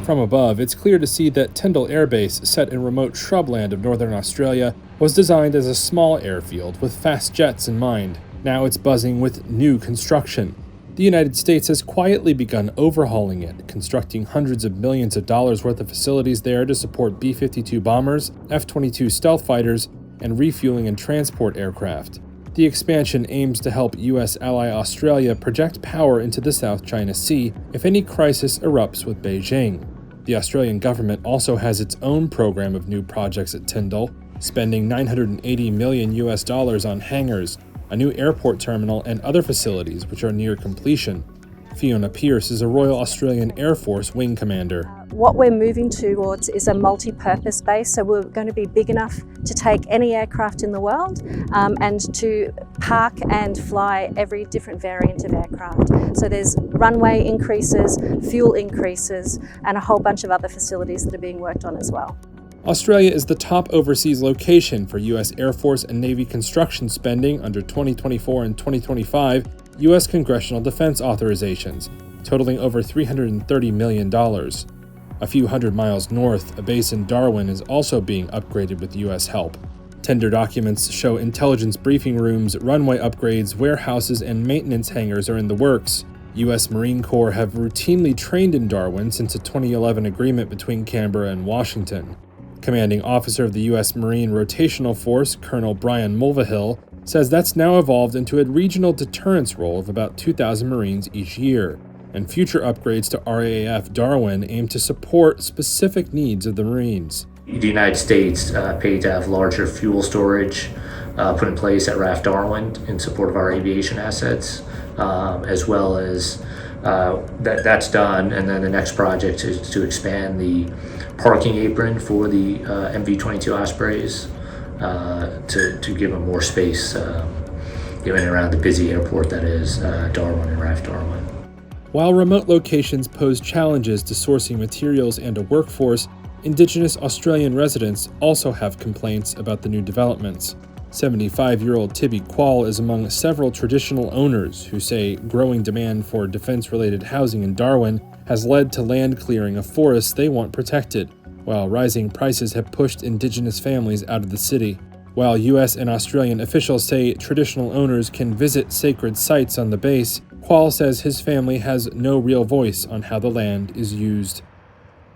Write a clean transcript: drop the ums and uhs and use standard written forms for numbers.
From above, it's clear to see that Tyndall Air Base, set in remote shrubland of northern Australia, was designed as a small airfield with fast jets in mind. Now it's buzzing with new construction. The United States has quietly begun overhauling it, constructing hundreds of millions of dollars worth of facilities there to support B-52 bombers, F-22 stealth fighters, and refueling and transport aircraft. The expansion aims to help U.S. ally Australia project power into the South China Sea if any crisis erupts with Beijing. The Australian government also has its own program of new projects at Tyndall, spending $980 million on hangars, a new airport terminal, and other facilities which are near completion. Fiona Pearce is a Royal Australian Air Force wing commander. What we're moving towards is a multi-purpose base, so we're going to be big enough to take any aircraft in the world and to park and fly every different variant of aircraft. So there's runway increases, fuel increases, and a whole bunch of other facilities that are being worked on as well. Australia is the top overseas location for U.S. Air Force and Navy construction spending under 2024 and 2025 U.S. congressional defense authorizations, totaling over $330 million. A few hundred miles north, a base in Darwin is also being upgraded with U.S. help. Tender documents show intelligence briefing rooms, runway upgrades, warehouses, and maintenance hangars are in the works. U.S. Marine Corps have routinely trained in Darwin since a 2011 agreement between Canberra and Washington. Commanding officer of the U.S. Marine Rotational Force, Colonel Brian Mulvihill, says that's now evolved into a regional deterrence role of about 2,000 Marines each year, and future upgrades to RAAF Darwin aim to support specific needs of the Marines. The United States paid to have larger fuel storage put in place at RAAF Darwin in support of our aviation assets, as well as that's done, and then the next project is to expand the parking apron for the MV-22 Ospreys to give them more space given around the busy airport that is Darwin and RAAF Darwin. While remote locations pose challenges to sourcing materials and a workforce, Indigenous Australian residents also have complaints about the new developments. 75-year-old Tibby Quall is among several traditional owners who say growing demand for defense-related housing in Darwin has led to land clearing of forests they want protected, while rising prices have pushed Indigenous families out of the city. While U.S. and Australian officials say traditional owners can visit sacred sites on the base, Quall says his family has no real voice on how the land is used.